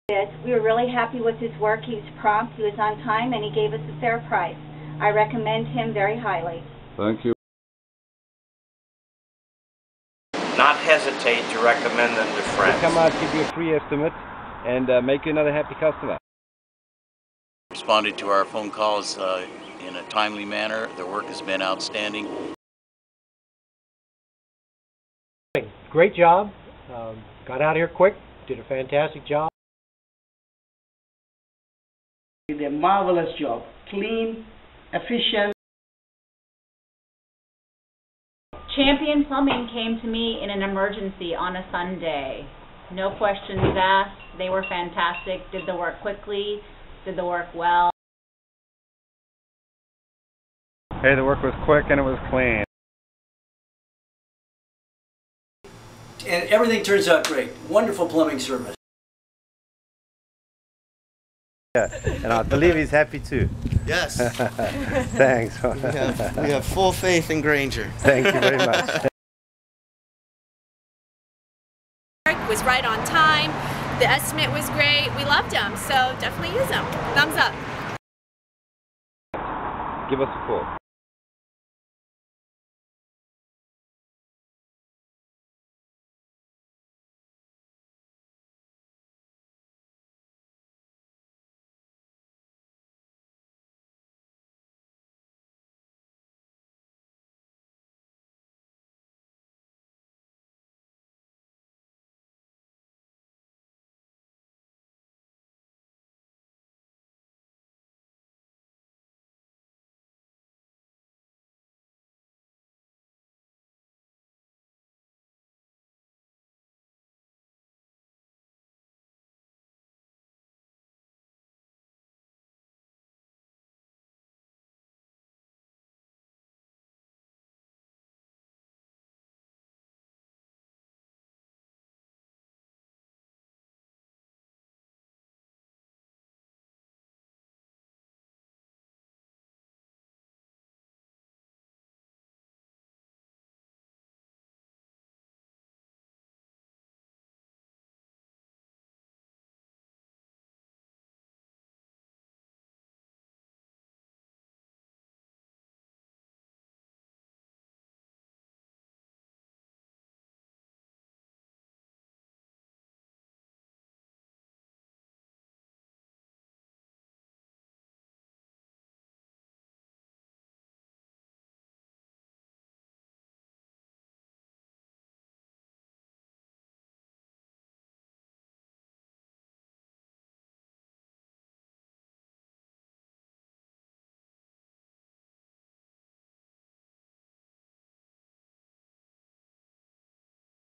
We were really happy with his work. He was prompt, he was on time, and he gave us a fair price. I recommend him very highly. Thank you. Not hesitate to recommend them to friends. Come out, give you a free estimate, and make you another happy customer. Responded to our phone calls in a timely manner. Their work has been outstanding. Great job. Got out here quick. Did a fantastic job. Did a marvelous job. Clean, efficient. Champion Plumbing came to me in an emergency on a Sunday. No questions asked. They were fantastic. Did the work quickly. Did the work well. Hey, the work was quick and it was clean. And everything turns out great. Wonderful plumbing service. Yeah, and I believe he's happy too. Yes. Thanks. We have full faith in Granger. Thank you very much. Was right on time. The estimate was great. We loved them, so definitely use them. Thumbs up. Give us a call.